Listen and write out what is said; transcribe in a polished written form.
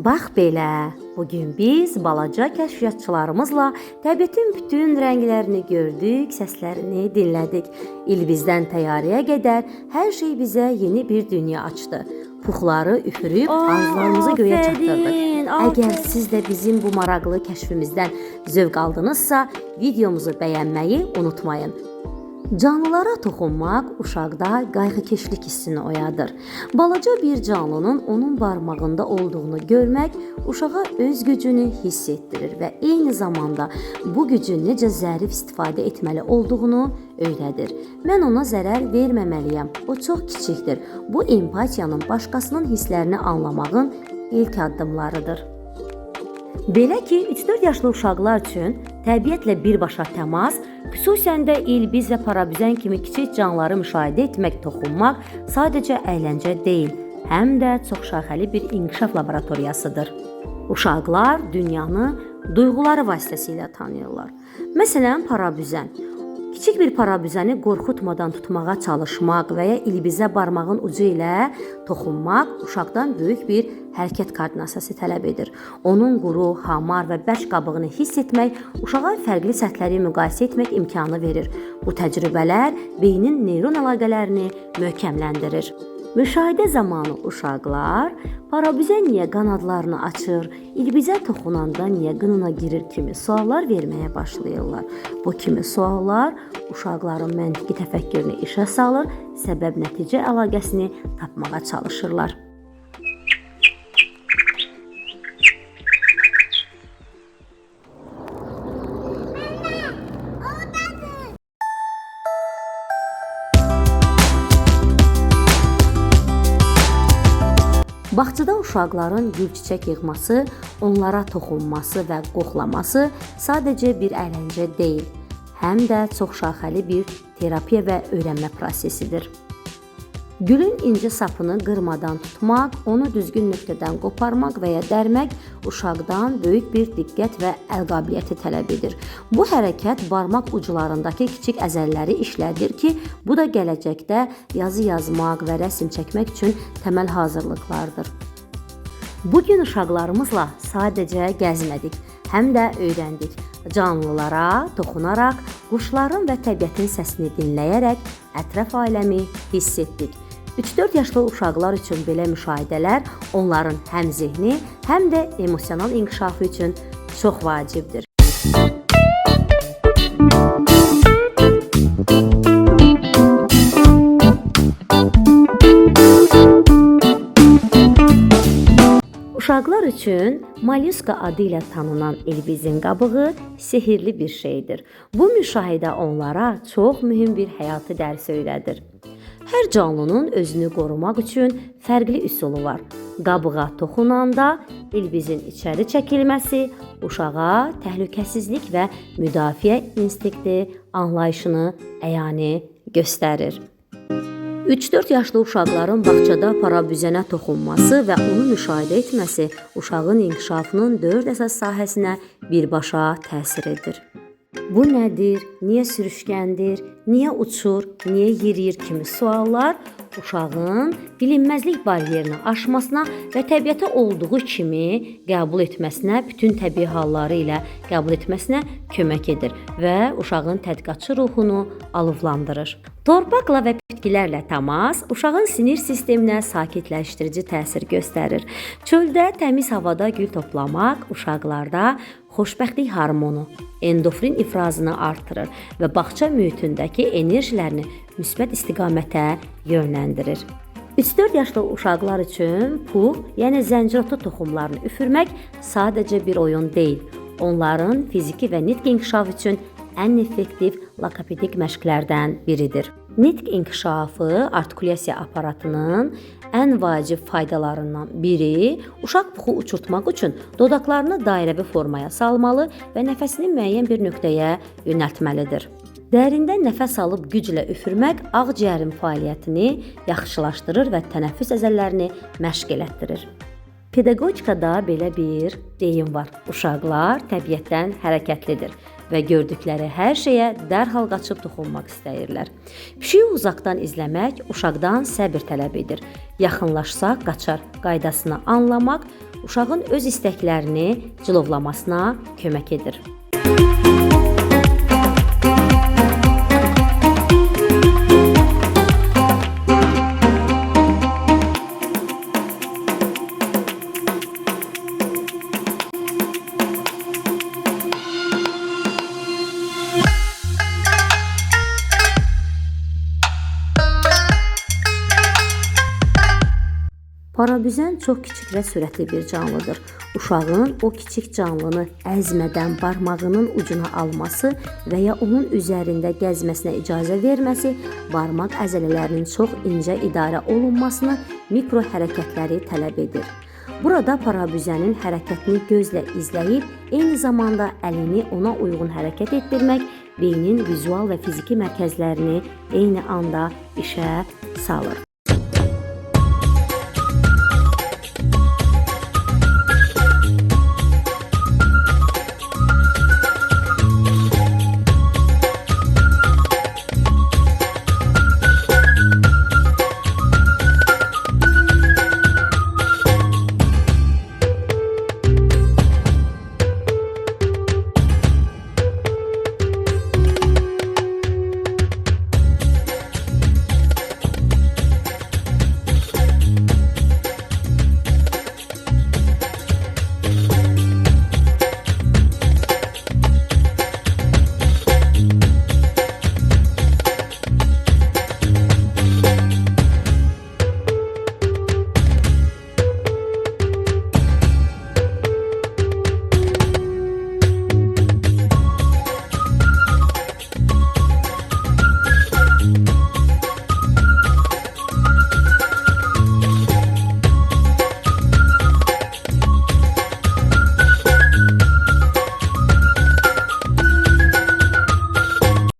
Bax belə, bugün biz balaca kəşfiyyatçılarımızla təbiətin bütün rənglərini gördük, səslərini dinlədik. İlbizdən təyyarəyə qədər hər şey bizə yeni bir dünya açdı. Puxları üfürüb arzularımızı göyə çatdırdıq. Əgər siz də bizim bu maraqlı kəşfimizdən zövq aldınızsa, videomuzu bəyənməyi unutmayın. Canlılara toxunmaq uşaqda qayğıkeşlik hissini oyadır. Balaca bir canlının onun barmağında olduğunu görmək uşağa öz gücünü hiss etdirir və eyni zamanda bu gücün necə zərif istifadə etməli olduğunu öyrədir. Mən ona zərər verməməliyəm, o çox kiçikdir. Bu empatiyanın başqasının hisslərini anlamağın ilk addımlarıdır. Belə ki, 3-4 yaşlı uşaqlar üçün təbiətlə birbaşa təmas, xüsusən də ilbiz və parabüzən kimi kiçik canlıları müşahidə etmək, toxunmaq sadəcə əyləncə deyil, həm də çoxşaxəli bir inkişaf laboratoriyasıdır. Uşaqlar dünyanı duyğuları vasitəsilə tanıyırlar. Məsələn, parabüzən. Kiçik bir parabüzəni qorxutmadan tutmağa çalışmaq və ya ilbizə barmağın ucu ilə toxunmaq uşaqdan böyük bir hərəkət koordinasiyası tələb edir. Onun quru, hamar və bərk qabığını hiss etmək uşağa fərqli səthləri müqayisə etmək imkanı verir. Bu təcrübələr beynin neyron əlaqələrini möhkəmləndirir. Müşahidə zamanı uşaqlar parabüzən niyə qanadlarını açır, ilbizə toxunanda niyə qınına girir kimi suallar verməyə başlayırlar. Bu kimi suallar uşaqların məntiqi təfəkkürünü işə salır, səbəb-nəticə əlaqəsini tapmağa çalışırlar. Bağçada uşaqların gül-çiçək yığması, onlara toxunması və qoxlaması sadəcə bir əyləncə deyil, həm də çoxşaxəli bir terapiya və öyrənmə prosesidir. Gülün inci sapını qırmadan tutmaq, onu düzgün nöqtədən qoparmaq və ya dərmək uşaqdan böyük bir diqqət və əl qabiliyyəti tələb edir. Bu hərəkət barmaq uclarındakı kiçik əzələləri işlədir ki, bu da gələcəkdə yazı yazmaq və rəsm çəkmək üçün təməl hazırlıqlardır. Bugün uşaqlarımızla sadəcə gəzmədik, həm də öyrəndik. Canlılara toxunaraq, quşların və təbiətin səsini dinləyərək ətraf aləmi hiss etdik. 3-4 yaşlı uşaqlar üçün belə müşahidələr onların həm zehni, həm də emosional inkişafı üçün çox vacibdir. Uşaqlar üçün Mollyuska adı ilə tanınan ilbizin qabığı sehirli bir şeydir. Bu müşahidə onlara çox mühüm bir həyatı dərs öyrədir. Hər canlının özünü qorumaq üçün fərqli üsulu var. Qabığa toxunanda ilbizin içəri çəkilməsi uşağa təhlükəsizlik və müdafiə instinkti anlayışını əyani göstərir. 3-4 yaşlı uşaqların bağçada parabüzənə toxunması və onu müşahidə etməsi uşağın inkişafının 4 əsas sahəsinə birbaşa təsir edir. Bu nədir, niyə sürüşkəndir, niyə uçur, niyə yeriyir kimi suallar uşağın bilinməzlik baryerini aşmasına və təbiətə olduğu kimi qəbul etməsinə, bütün təbii halları ilə qəbul etməsinə kömək edir və uşağın tədqiqatçı ruhunu alovlandırır. Torpaqla və bitkilərlə təmas uşağın sinir sisteminə sakitləşdirici təsir göstərir. Çöldə təmiz havada gül toplamaq uşaqlarda xoşbəxtlik hormonu, endofrin ifrazını artırır və bağça mühitindəki enerjilərini müsbət istiqamətə yönləndirir. 3-4 yaşlı uşaqlar üçün pux, yəni zəncirotu toxumlarını üfürmək sadəcə bir oyun deyil. Onların fiziki və nitq inkişafı üçün ən effektiv logopedik məşqlərdən biridir. Nitq inkişafı artikulyasiya aparatının ən vacib faydalarından biri uşaq puxu uçurtmaq üçün dodaqlarını dairəvi formaya salmalı və nəfəsini müəyyən bir nöqtəyə yönəltməlidir. Dərindən nəfəs alıb güclə üfürmək ağciyərin fəaliyyətini yaxşılaşdırır və tənəffüs əzələlərini məşq elətdirir. Pedaqogikada belə bir deyim var. Uşaqlar təbiətdən hərəkətlidir və gördükləri hər şeyə dərhal qaçıb toxunmaq istəyirlər. Pişiyi uzaqdan izləmək uşaqdan səbir tələb edir. Yaxınlaşsaq qaçar qaydasını anlamaq uşağın öz istəklərini cilovlamasına kömək edir. Parabüzən çox kiçik və sürətli bir canlıdır. Uşağın o kiçik canlını əzmədən barmağının ucuna alması və ya onun üzərində gəzməsinə icazə verməsi barmaq əzələlərinin çox incə idarə olunmasını, mikro hərəkətləri tələb edir. Burada parabüzənin hərəkətini gözlə izləyib, eyni zamanda əlini ona uyğun hərəkət etdirmək beynin vizual və fiziki mərkəzlərini eyni anda işə salır.